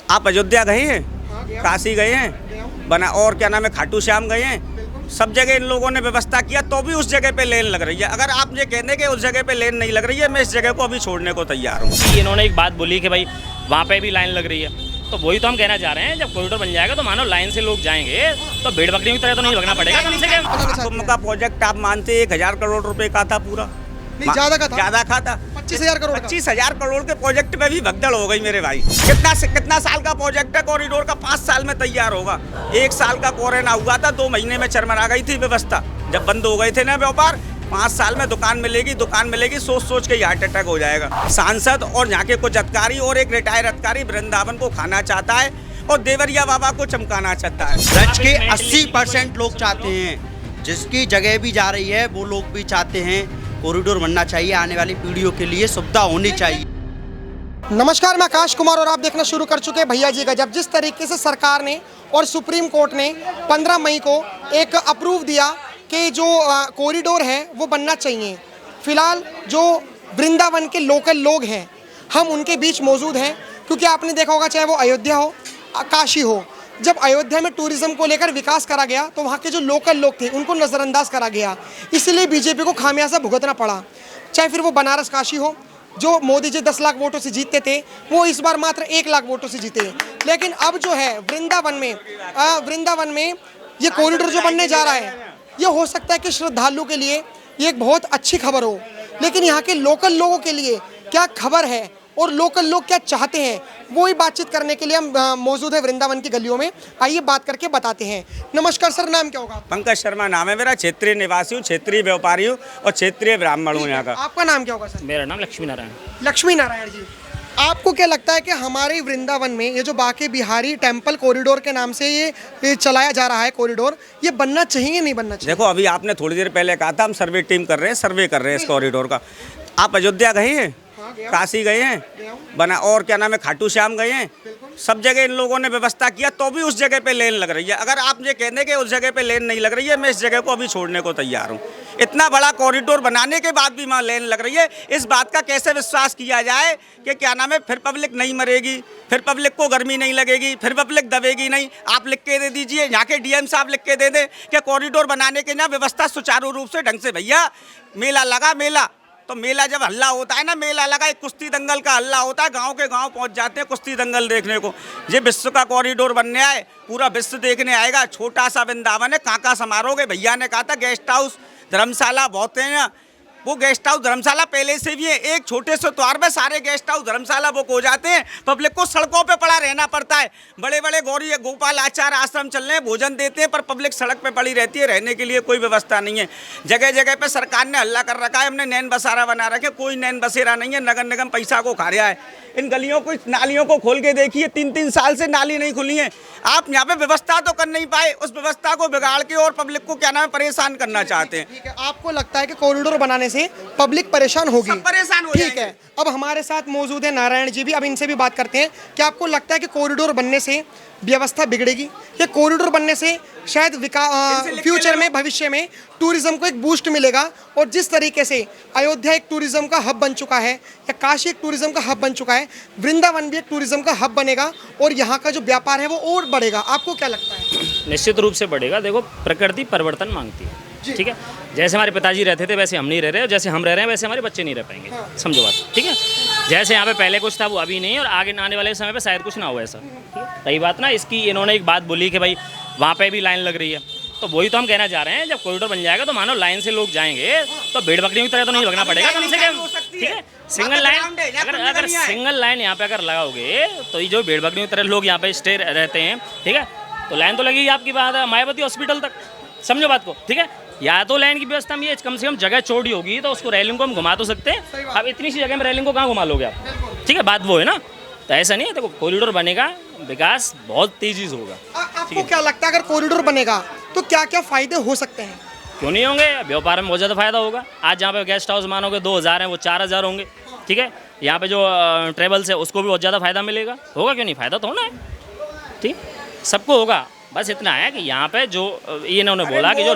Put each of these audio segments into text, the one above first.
आप अयोध्या गए हैं, काशी गए हैं, बना और क्या नाम है खाटू श्याम गए हैं, सब जगह इन लोगों ने व्यवस्था किया तो भी उस जगह पे लेन लग रही है। अगर आप ये कहने के उस जगह पे लेन नहीं लग रही है, मैं इस जगह को अभी छोड़ने को तैयार हूँ। इन्होंने एक बात बोली कि भाई वहाँ पे भी लाइन लग रही है, तो वही तो हम कहना चाह रहे हैं, जब कॉरिडोर बन जाएगा तो मानो लाइन से लोग जाएंगे तो भेड़ बकरियों की तरह तो नहीं लगना पड़ेगा कम से कम। कुंभ का प्रोजेक्ट आप मानते 1000 करोड़ रुपए का था पूरा, ज्यादा का था, ज्यादा का था 25,000 करोड़ का। 25,000 करोड़ के प्रोजेक्ट में भी भगदड़ हो गई मेरे भाई। कितना साल का प्रोजेक्ट है कॉरिडोर का? 5 साल में तैयार होगा। 1 साल का कोरोना हुआ था, 2 महीने में चरमरा गई थी व्यवस्था, जब बंद हो गए थे ना व्यापार। 5 साल में दुकान मिलेगी, सोच के ही हार्ट अटैक हो जाएगा। सांसद और यहाँ के कुछ अधिकारी और एक रिटायर अधिकारी वृंदावन को खाना चाहता है और देवरिया बाबा को चमकाना चाहता है। ब्रज के 80% लोग चाहते हैं, जिसकी जगह भी जा रही है वो लोग भी चाहते हैं कॉरिडोर बनना चाहिए, आने वाली पीढ़ियों के लिए सुविधा होनी चाहिए। नमस्कार, मैं आकाश कुमार और आप देखना शुरू कर चुके हैं भैया जी गजब। जिस तरीके से सरकार ने और सुप्रीम कोर्ट ने 15 मई को एक अप्रूव दिया कि जो कॉरिडोर है वो बनना चाहिए। फिलहाल जो वृंदावन के लोकल लोग हैं हम उनके बीच मौजूद हैं, क्योंकि आपने देखा होगा चाहे वो अयोध्या हो काशी हो, जब अयोध्या में टूरिज्म को लेकर विकास करा गया तो वहाँ के जो लोकल लोग थे उनको नज़रअंदाज करा गया, इसलिए बीजेपी को खामियाजा भुगतना पड़ा। चाहे फिर वो बनारस काशी हो, जो मोदी जी 10 लाख वोटों से जीतते थे वो इस बार मात्र 1 लाख वोटों से जीते। लेकिन अब जो है वृंदावन में ये कॉरिडोर जो बनने जा रहा है, ये हो सकता है कि श्रद्धालु के लिए ये एक बहुत अच्छी खबर हो, लेकिन यहाँ के लोकल लोगों के लिए क्या खबर है और लोकल लोग क्या चाहते हैं, वो ही बातचीत करने के लिए हम मौजूद है वृंदावन की गलियों में। आइए बात करके बताते हैं। नमस्कार सर, नाम क्या होगा? पंकज शर्मा नाम है मेरा, क्षेत्रीय निवासी हूँ, क्षेत्रीय व्यापारी हूँ और क्षेत्रीय ब्राह्मण हूँ यहाँ का। आपका नाम क्या होगा सर? मेरा नाम लक्ष्मी नारायण। लक्ष्मी नारायण जी, आपको क्या लगता है कि हमारे वृंदावन में ये जो बाके बिहारी टेम्पल कॉरिडोर के नाम से ये चलाया जा रहा है कॉरिडोर, ये बनना चाहिए नहीं बनना चाहिए? देखो, अभी आपने थोड़ी देर पहले कहा था हम सर्वे टीम कर रहे हैं, सर्वे कर रहे हैं इस कॉरिडोर का। आप अयोध्या गए हैं, काशी गए हैं, बना और क्या नाम है खाटू श्याम गए हैं, सब जगह इन लोगों ने व्यवस्था किया तो भी उस जगह पे लेन लग रही है। अगर आप ये कहने के उस जगह पे लेन नहीं लग रही है, मैं इस जगह को अभी छोड़ने को तैयार हूँ। इतना बड़ा कॉरिडोर बनाने के बाद भी वहाँ लेन लग रही है, इस बात का कैसे विश्वास किया जाए कि क्या नाम है फिर पब्लिक नहीं मरेगी, फिर पब्लिक को गर्मी नहीं लगेगी, फिर पब्लिक दबेगी नहीं। आप लिख के दे दीजिए, यहाँ के डीएम साहब लिख के दे दें कि कॉरिडोर बनाने के ना व्यवस्था सुचारू रूप से ढंग से। भैया मेला लगा, मेला तो मेला जब हल्ला होता है ना, मेला लगा एक कुश्ती दंगल का हल्ला होता है, गांव के गांव पहुंच जाते हैं कुश्ती दंगल देखने को। ये विश्व का कॉरिडोर बनने आए, पूरा विश्व देखने आएगा। छोटा सा वृंदावन है, कहाँ समारोगे? भैया ने कहा था गेस्ट हाउस धर्मशाला बहुत है ना, वो गेस्ट हाउस धर्मशाला पहले से भी है। एक छोटे से द्वार में सारे गेस्ट हाउस धर्मशाला बुक हो जाते हैं, पब्लिक को सड़कों पे पड़ा रहना पड़ता है। बड़े बड़े गौरी गोपाल आचार्य आश्रम चल रहे हैं, भोजन देते हैं, पर पब्लिक सड़क पे पड़ी रहती है, रहने के लिए कोई व्यवस्था नहीं है। जगह जगह पे सरकार ने हल्ला कर रखा है, हमने नैन बसेरा बना रखे, कोई नैन बसेरा नहीं है। नगर निगम पैसा को खा रहा है। इन गलियों को, नालियों को खोल के देखिए, 3-3 साल से नाली नहीं खुली है। आप यहाँ पे व्यवस्था तो कर नहीं पाए, उस व्यवस्था को बिगाड़ के और पब्लिक को क्या नाम है परेशान करना चाहते हैं। ठीक है, आपको लगता है कि कॉरिडोर बनाने से पब्लिक परेशान होगी? सब परेशान हो ठीक है, अब हमारे साथ मौजूद है नारायण जी भी, अब इनसे भी बात करते हैं। क्या आपको लगता है कि कॉरिडोर बनने से व्यवस्था बिगड़ेगी या कॉरिडोर बनने से शायद फ्यूचर में, भविष्य में टूरिज्म को एक बूस्ट मिलेगा? और जिस तरीके से अयोध्या एक टूरिज्म का हब बन चुका है या काशी एक टूरिज्म का हब बन चुका है, वृंदावन भी एक टूरिज्म का हब बनेगा और यहाँ का जो व्यापार है वो और बढ़ेगा। आपको क्या लगता है? निश्चित रूप से बढ़ेगा। देखो, प्रकृति परिवर्तन मांगती है, ठीक है। जैसे हमारे पिताजी रहते थे वैसे हम नहीं रह रहे, जैसे हम रह रहे हैं वैसे हमारे बच्चे नहीं रह पाएंगे। समझो बात, ठीक है। जैसे यहाँ पे पहले कुछ था वो अभी नहीं, और आगे आने वाले समय पे शायद कुछ ना हो ऐसा, ठीक है। रही बात ना इसकी, इन्होंने एक बात बोली कि भाई वहाँ पे भी लाइन लग रही है, तो वही तो हम कहना चाह रहे हैं, जब कॉरिडोर बन जाएगा तो मानो लाइन से लोग जाएंगे तो भेड़ बकरियों की तरह तो नहीं लगना पड़ेगा कम से कम, ठीक है। सिंगल लाइन, अगर सिंगल लाइन यहाँ पे अगर लगाओगे तो ये जो भेड़ बकरियों की तरह लोग यहाँ पे स्टे रहते हैं, ठीक है, तो लाइन तो लगेगी आपकी बात है मायावती हॉस्पिटल तक। समझो बात को, ठीक है। या तो लाइन की व्यवस्था में ये कम से कम जगह चौड़ी होगी तो उसको रेलिंग को हम घुमा तो सकते हैं। अब इतनी सी जगह में रेलिंग को कहाँ घुमा लोगे आप, ठीक है, बात वो है ना। तो ऐसा नहीं है, देखो कॉरिडोर बनेगा, विकास बहुत तेजी से होगा। आपको क्या लगता है अगर कॉरिडोर बनेगा तो क्या क्या फायदे हो सकते हैं? क्यों नहीं होंगे? व्यापार में बहुत ज़्यादा फायदा होगा। आज जहाँ पे गेस्ट हाउस मानोगे 2000 हैं, वो 4000 होंगे, ठीक है। यहाँ पे जो ट्रेवल्स है उसको भी बहुत ज़्यादा फायदा मिलेगा, होगा क्यों नहीं? फायदा तो होना है, ठीक, सबको होगा। बस इतना है कि यहाँ पे जो ये इन्होंने बोला कि जो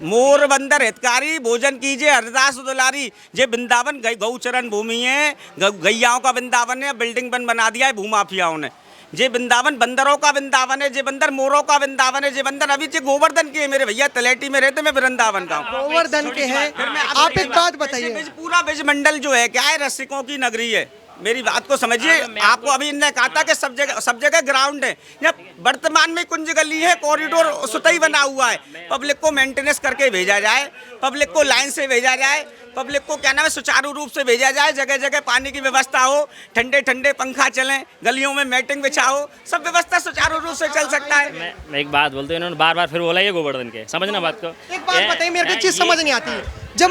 मोर बंदर हितकारी भोजन कीजिए हरदास दुलारी, ये वृंदावन गौचरण भूमि है, गैयाओं का वृंदावन है। बिल्डिंग बना दिया है भूमाफियाओं ने। जे वृंदावन बंदरों का वृंदावन है, जे बंदर मोरों का वृंदावन है, जे बंदर अभी जे गोवर्धन के है मेरे भैया, तलेटी में रहते, मैं वृंदावन का हूँ। गोवर्धन के हैं। आप एक बात बताइए, पूरा ब्रज मंडल जो है क्या है, रसिकों की नगरी है। मेरी बात को समझिए। आपको अभी इनने कहा था कि सब जगह ग्राउंड है। वर्तमान में कुंज गली है, कॉरिडोर सुतई बना हुआ है। पब्लिक को मेंटेनेंस करके भेजा जाए, पब्लिक को लाइन से भेजा जाए, पब्लिक को क्या नाम है सुचारू रूप से भेजा जाए। जगह जगह पानी की व्यवस्था हो, ठंडे ठंडे पंखा चले, गलियों में मैटिंग बिछाओ, सब व्यवस्था सुचारू रूप से चल सकता है। मैं एक बात बोलते हैं, इन्होंने बार बार फिर बोला ये गोवर्धन के, समझना बात को। एक बात बताइए, मेरे को चीज समझ नहीं आती। जब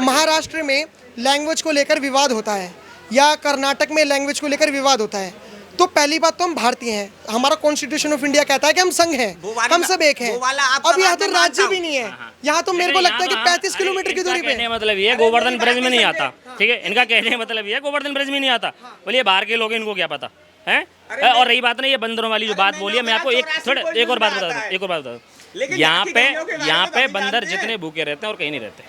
महाराष्ट्र में लैंग्वेज को लेकर विवाद होता है या कर्नाटक में लैंग्वेज को लेकर विवाद होता है, तो पहली बात तो हम भारतीय हैं, हमारा कॉन्स्टिट्यूशन ऑफ इंडिया कहता है कि हम संघ हैं, हम सब एक हैं। अब यहाँ तो राज्य भी नहीं है, यहाँ तो मेरे को लगता है कि 35 किलोमीटर की दूरी पे। मतलब ये गोवर्धन ब्रिज में नहीं आता, ठीक है, इनका कहने का मतलब ये गोवर्धन ब्रिज में नहीं आता। बोलिए बाहर के लोग हैं, इनको क्या पता है। और रही बात नहीं ये बंदरों वाली जो बात बोली है, मैं आपको एक और बात बता दूं। यहाँ पे बंदर जितने भूखे रहते हैं और कहीं नहीं रहते।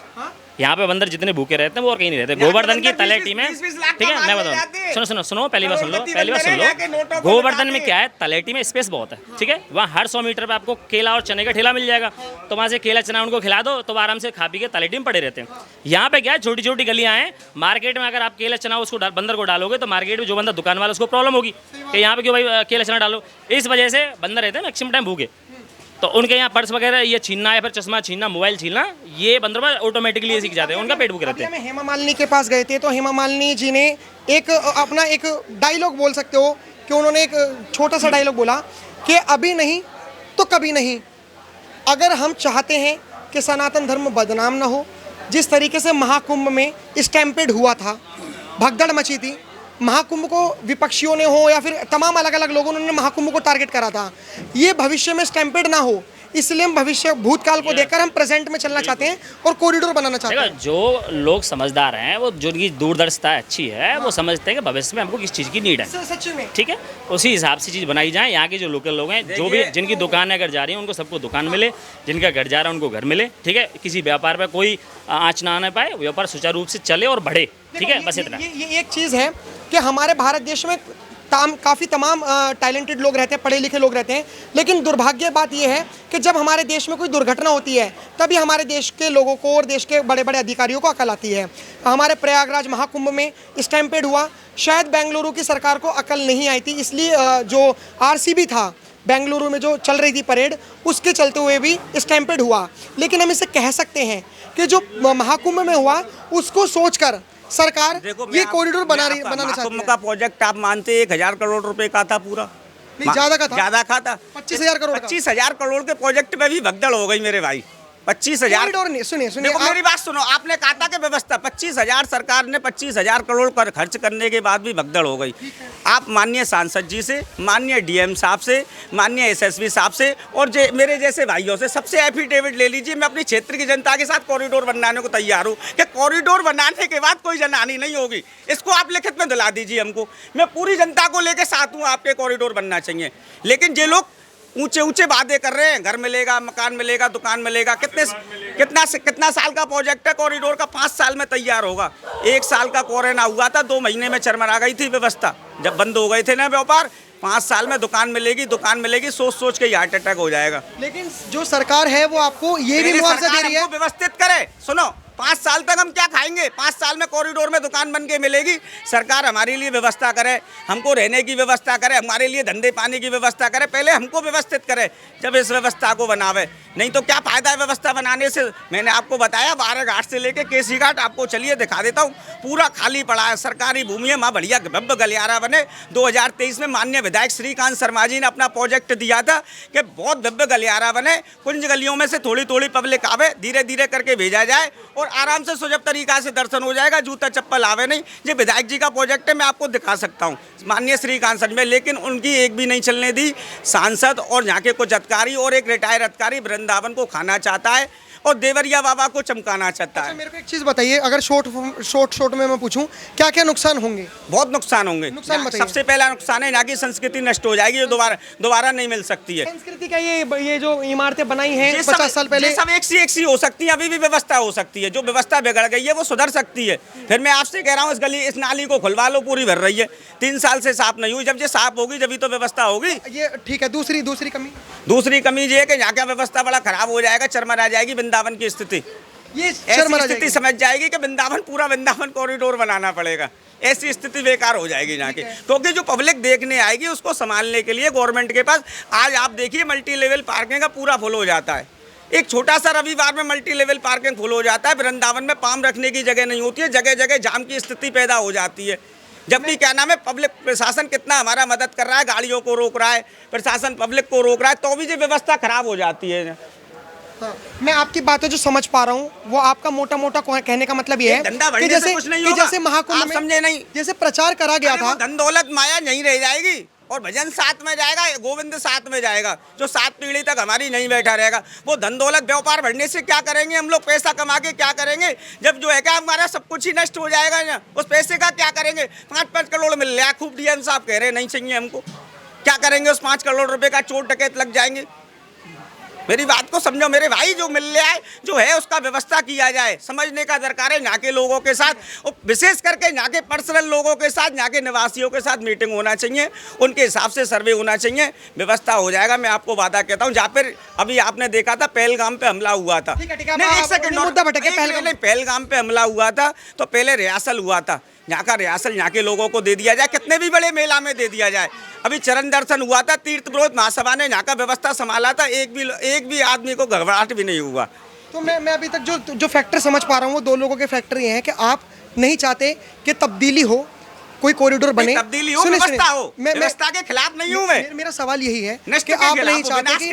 यहाँ पे बंदर जितने भूखे रहते हैं वो और कहीं नहीं रहते। गोवर्धन की तलेटी में, ठीक है, मैं बताऊँ, सुनो पहली बात सुन लो। गोवर्धन में क्या है, तलेटी में स्पेस बहुत है, ठीक है। वहाँ हर 100 मीटर पे आपको केला और चने का ठेला मिल जाएगा, तो वहाँ से केला चना उनको खिला दो तो आराम से खा पी के तलेटी में पड़े रहते हैं। यहाँ पे क्या है, छोटी छोटी गलियाँ हैं। मार्केट में अगर आप केला चना उसको बंदर को डालोगे तो मार्केट में जो बंदा दुकान वाला उसको प्रॉब्लम होगी कि यहाँ पे क्यों भाई केला चना डालो। इस वजह से बंदर रहते हैं मैक्सिमम टाइम भूखे, तो उनके यहाँ पर्स वगैरह ये छीनना या फिर चश्मा छीनना, मोबाइल छीनना, ये बंदर में ऑटोमेटिकली सीख जाते हैं, उनका पेट भूखे रहते हैं। हेमा मालिनी के पास गए थे तो हेमा मालिनी जी ने एक अपना एक डायलॉग बोल सकते हो कि उन्होंने एक छोटा सा डायलॉग बोला कि अभी नहीं तो कभी नहीं। अगर हम चाहते हैं कि सनातन धर्म बदनाम ना हो, जिस तरीके से महाकुंभ में स्टैम्पेड हुआ था, भगदड़ मची थी, महाकुंभ को विपक्षियों ने हो या फिर तमाम अलग अलग लोगों ने महाकुंभ को टारगेट करा था, ये भविष्य में स्टैम्पेड ना हो, इसलिए हम भविष्य भूतकाल को देखकर हम प्रेजेंट में चलना चाहते हैं और कॉरिडोर बनाना चाहते हैं। जो लोग समझदार हैं, वो जिनकी दूरदर्शिता अच्छी है, वो समझते हैं कि भविष्य में हमको किस चीज़ की नीड है, सच में, ठीक है, उसी हिसाब से चीज़ बनाई जाए। यहाँ के जो लोकल लोग हैं, जो भी जिनकी दुकान अगर जा रही है उनको सबको दुकान मिले, जिनका घर जा रहा है उनको घर मिले, ठीक है। किसी व्यापार पर कोई आँच ना आने पाए, व्यापार सुचारू रूप से चले और बढ़े, ठीक है, बस इतना। ये एक चीज़ है कि हमारे भारत देश में काफ़ी तमाम टैलेंटेड लोग रहते हैं, पढ़े लिखे लोग रहते हैं, लेकिन दुर्भाग्य बात यह है कि जब हमारे देश में कोई दुर्घटना होती है तभी हमारे देश के लोगों को और देश के बड़े बड़े अधिकारियों को अकल आती है। हमारे प्रयागराज महाकुंभ में स्टैम्पेड हुआ, शायद बेंगलुरु की सरकार को अकल नहीं आई थी, इसलिए जो RCB था बेंगलुरु में जो चल रही थी परेड, उसके चलते हुए भी स्टैम्पेड हुआ। लेकिन हम इसे कह सकते हैं कि जो महाकुंभ में हुआ उसको सोचकर सरकार ये कॉरिडोर बनाना चाहती है। का प्रोजेक्ट आप मानते 1000 करोड़ रुपए का था पूरा? नहीं, ज्यादा का था 25,000 करोड़। 25,000 करोड़ के प्रोजेक्ट में भी भगदड़ हो गई मेरे भाई। 25,000 कॉरिडोर नहीं, सुनिए मेरी बात सुनो। आपने कहा था कि व्यवस्था 25,000, सरकार ने 25,000 करोड़ पर खर्च करने के बाद भी भगदड़ हो गई। आप माननीय सांसद जी से, माननीय DM साहब से, माननीय SSB साहब से और मेरे जैसे भाइयों से सबसे एफिडेविट ले लीजिए। मैं अपनी क्षेत्र की जनता के साथ कॉरिडोर बनाने को तैयार हूँ कि कॉरिडोर बनाने के बाद कोई जनहानि नहीं होगी। इसको आप लिखित में दिला दीजिए हमको। मैं पूरी जनता को लेकर साथ हूँ, आपके कॉरिडोर बनना चाहिए। लेकिन जे लोग ऊंचे ऊंचे वादे कर रहे हैं, घर मिलेगा, मकान मिलेगा, दुकान मिलेगा, कितना साल का प्रोजेक्ट है कॉरिडोर का? 5 साल में तैयार होगा। 1 साल का कोरोना हुआ था, 2 महीने में चरमरा गई थी व्यवस्था, जब बंद हो गए थे ना व्यापार। 5 साल में दुकान मिलेगी, सोच के हार्ट अटैक हो जाएगा। लेकिन जो सरकार है वो आपको ये भी मुआवजा दे रही है, व्यवस्थित करे। सुनो, 5 साल तक हम क्या खाएंगे? 5 साल में कॉरिडोर में दुकान बन के मिलेगी। सरकार हमारे लिए व्यवस्था करे, हमको रहने की व्यवस्था करे, हमारे लिए धंधे पानी की व्यवस्था करे। पहले हमको व्यवस्थित करे जब इस व्यवस्था को बनावे। नहीं तो क्या फायदा है व्यवस्था बनाने से? मैंने आपको बताया 12 घाट से लेके केसी घाट, आपको चलिए दिखा देता हूँ, पूरा खाली पड़ा है। सरकारी भूमि है, वहाँ बढ़िया भव्य गलियारा बने। 2023 में माननीय विधायक श्रीकांत शर्मा जी ने अपना प्रोजेक्ट दिया था कि बहुत भव्य गलियारा बने, कुंज गलियों में से थोड़ी थोड़ी पब्लिक आवे, धीरे धीरे करके भेजा जाए और आराम से सुलभ तरीका से दर्शन हो जाएगा, जूता चप्पल आवे नहीं। ये विधायक जी का प्रोजेक्ट है, मैं आपको दिखा सकता हूँ, माननीय श्रीकांत सर में। लेकिन उनकी एक भी नहीं चलने दी। सांसद और यहाँ के कुछ अधिकारी और एक रिटायर अधिकारी वृंदावन को खाना चाहता है और देवरिया बाबा को चमकाना चाहता है। मेरे को एक चीज़ बताइए, अगर शॉर्ट में मैं पूछूं, क्या क्या नुकसान होंगे? बहुत नुकसान होंगे। सबसे पहला नुकसान है यहाँ की संस्कृति नष्ट हो जाएगी, ये दोबारा नहीं मिल सकती है। संस्कृति का ये जो इमारतें बनाई हैं 50 साल पहले, सब एक सी हो सकती है, अभी भी व्यवस्था हो सकती है। जो व्यवस्था बिगड़ गई है वो सुधर सकती है। फिर मैं आपसे कह रहा हूँ इस नाली को खुलवा लो, पूरी भर रही है, 3 साल से साफ नहीं हुई। जब ये साफ होगी जब तो व्यवस्था होगी। ये ठीक है। दूसरी कमी, दूसरी कमी ये है कि यहाँ का व्यवस्था बड़ा खराब हो जाएगा, चरमरा जाएगी वृंदावन की स्थिति। ये ऐसी स्थिति समझ जाएगी कि पूरा वृंदावन कॉरिडोर बनाना पड़ेगा। ऐसी स्थिति बेकार हो जाएगी यहाँ की, क्योंकि जो पब्लिक देखने आएगी उसको संभालने के लिए गवर्नमेंट के पास आज आप देखिए मल्टी लेवल पार्किंग का पूरा फुल हो जाता है। एक छोटा सा रविवार में मल्टी लेवल पार्किंग फुल हो जाता है। वृंदावन में पाम रखने की जगह नहीं होती है, जगह जगह जाम की स्थिति पैदा हो जाती है। जबकि क्या नाम है, पब्लिक प्रशासन कितना हमारा मदद कर रहा है, गाड़ियों को रोक रहा है, प्रशासन पब्लिक को रोक रहा है, तो भी ये व्यवस्था खराब हो जाती है। हाँ, मैं आपकी बातें जो समझ पा रहा हूँ वो आपका मोटा मोटा कहने का मतलब ये है कि जैसे महाकुंभ में समझे नहीं, जैसे प्रचार करा गया था, धन दौलत माया नहीं रह जाएगी और भजन साथ में जाएगा, गोविंद साथ में जाएगा, जो 7 पीढ़ी तक हमारी नहीं बैठा रहेगा। वो धन दौलत व्यापार बढ़ने से क्या करेंगे हम लोग, पैसा कमा के क्या करेंगे, जब जो है क्या हमारा सब कुछ ही नष्ट हो जाएगा ना, उस पैसे का क्या करेंगे। 5-5 करोड़ मिल रहा है, खूब डीएम साहब कह रहे हैं नहीं चाहिए हमको, क्या करेंगे उस 5 करोड़ रुपए का, चोर डकैत लग जाएंगे। मेरी बात को समझो मेरे भाई, जो मिल रहा है जो है उसका व्यवस्था किया जाए, समझने का दरकार है। यहाँ के लोगों के साथ और विशेष करके यहाँ के पर्सनल लोगों के साथ, यहाँ के निवासियों के साथ मीटिंग होना चाहिए, उनके हिसाब से सर्वे होना चाहिए, व्यवस्था हो जाएगा। मैं आपको वादा कहता हूँ। जहाँ पर अभी आपने देखा था पहलगाम पे हमला हुआ था, पहलगाम पे हमला हुआ था तो पहले रिहर्सल हुआ था, यहाँ का रिहर्सल यहाँ के लोगों को दे दिया जाए, कितने भी बड़े मेला में दे दिया जाए। अभी चरण दर्शन हुआ था, तीर्थ विरोध महासभा ने यहाँ का व्यवस्था संभाला था, एक भी आदमी को घबराहट भी नहीं हुआ। तो मैं अभी तक जो फैक्टर समझ पा रहा हूँ वो 2 लोगों के फैक्टर ये हैं कि आप नहीं चाहते कि तब्दीली हो, कोई कॉरिडोर बने, तब्दीली हो, व्यवस्था हो। व्यवस्था के खिलाफ नहीं हूँ मैं। मेरा सवाल यही है कि आप नहीं चाहते कि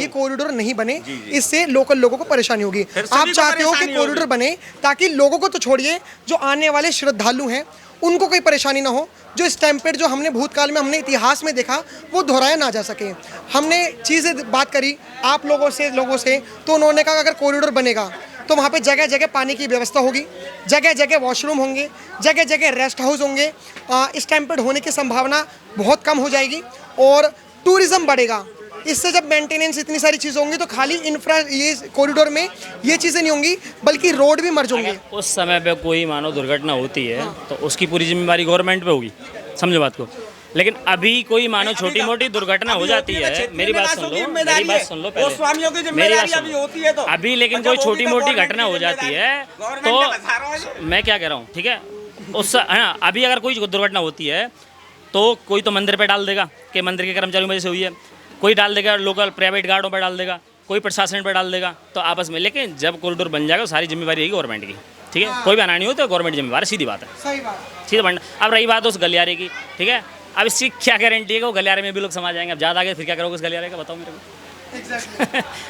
ये कॉरिडोर नहीं बने, इससे लोकल लोगों को परेशानी होगी। आप चाहते हो कि कॉरिडोर बने ताकि लोगों को तो छोड़िए, जो आने वाले श्रद्धालु हैं उनको कोई परेशानी ना हो, जो स्टैम्पेड जो हमने भूतकाल में हमने इतिहास में देखा वो दोहराया ना जा सके। हमने चीज़ें बात करी आप लोगों से तो उन्होंने कहा अगर कॉरिडोर बनेगा तो वहाँ पे जगह जगह पानी की व्यवस्था होगी, जगह जगह वॉशरूम होंगे, जगह जगह रेस्ट हाउस होंगे, स्टैम्पेड होने की संभावना बहुत कम हो जाएगी और टूरिज़्म बढ़ेगा। इससे जब मेंटेनेंस इतनी सारी चीज़ें होंगी तो खाली इंफ्रा ये कॉरिडोर में ये चीज़ें नहीं होंगी बल्कि रोड भी मर्ज होंगे। उस समय पे कोई मानो दुर्घटना होती है तो उसकी पूरी जिम्मेवारी गवर्नमेंट पे होगी, समझो बात को। लेकिन अभी कोई मानो छोटी मोटी दुर्घटना हो जाती है, मेरी बात सुन लो पहले, मेरी बात सुन लो अभी, लेकिन कोई छोटी मोटी घटना हो जाती है तो मैं क्या कह रहा हूँ, ठीक है, उस हाँ अभी अगर कोई दुर्घटना होती है तो कोई तो मंदिर पे डाल देगा कि मंदिर के कर्मचारियों की वजह से हुई है, कोई डाल देगा लोकल प्राइवेट गार्डों पर डाल देगा, कोई प्रशासन पर डाल देगा, तो आपस में। लेकिन जब कॉरिडोर बन जाएगा सारी जिम्मेवारी रहेगी गवर्नमेंट की, ठीक है, कोई भी आना नहीं हो तो गवर्नमेंट जिम्मेवार, सीधी बात है, सही बात, सीधा बनना। अब रही बात उस गलियारे की, ठीक है, अब इसकी क्या गारंटी है कि वो गलियारे में भी लोग समा जाएंगे। अब ज़्यादा आगे फिर क्या करोगे उस गलियारे का, बताओ मेरे को।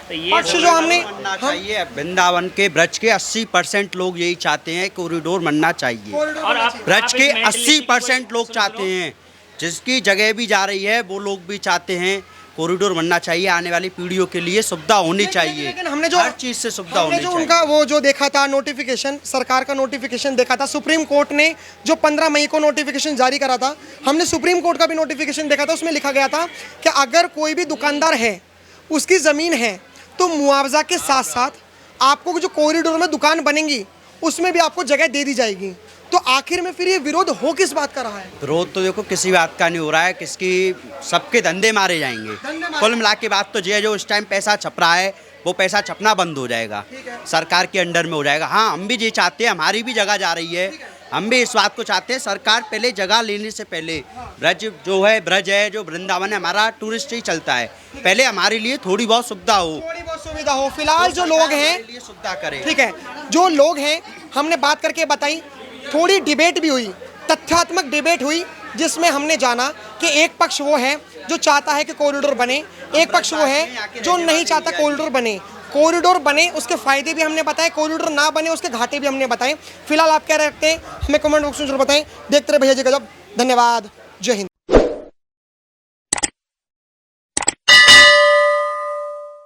तो ये जो हमने बनना चाहिए वृंदावन के ब्रज के 80% लोग यही चाहते हैं, कॉरिडोर बनना चाहिए। और आप ब्रज के इस mentally 80% लोग चाहते हैं, जिसकी जगह भी जा रही है वो लोग भी चाहते हैं कॉरिडोर बनना चाहिए, आने वाली पीढ़ियों के लिए सुविधा होनी चाहिए। लेकिन हमने जो हर चीज़ से सुविधा होनी चाहिए। उनका वो जो देखा था नोटिफिकेशन, सरकार का नोटिफिकेशन देखा था, सुप्रीम कोर्ट ने जो 15 मई को नोटिफिकेशन जारी करा था, हमने सुप्रीम कोर्ट का भी नोटिफिकेशन देखा था। उसमें लिखा गया था कि अगर कोई भी दुकानदार है, उसकी ज़मीन है, तो मुआवजा के साथ साथ आपको जो कॉरिडोर में दुकान बनेंगी उसमें भी आपको जगह दे दी जाएगी। तो आखिर में फिर ये विरोध हो किस बात का रहा है? विरोध तो देखो किसी बात का नहीं हो रहा है, किसकी सबके धंधे मारे जाएंगे। कुल मिला के बात तो जो इस टाइम पैसा छप रहा है वो पैसा छपना बंद हो जाएगा, सरकार के अंडर में हो जाएगा। हाँ, हम भी ये चाहते हैं, हमारी भी जगह जा रही है, हम भी इस बात को चाहते हैं सरकार पहले जगह लेने से पहले ब्रज जो है, ब्रज है जो वृंदावन है हमारा टूरिस्ट ही चलता है, पहले हमारे लिए थोड़ी बहुत सुविधा हो, फिलहाल जो लोग हैं सुविधा करें। ठीक है, जो लोग हैं हमने बात करके बताई, थोड़ी डिबेट भी हुई, तथ्यात्मक डिबेट हुई, जिसमें हमने जाना कि एक पक्ष वो है जो चाहता है कि कॉरिडोर बने, एक पक्ष वो है जो नहीं चाहता कॉरिडोर बने। कॉरिडोर बने उसके फ़ायदे भी हमने बताए, कॉरिडोर ना बने उसके घाटे भी हमने बताए। फिलहाल आप क्या रखते हैं हमें कमेंट बॉक्स में जरूर बताएं। देखते रहे भैया जी गजब। धन्यवाद। जय हिंद।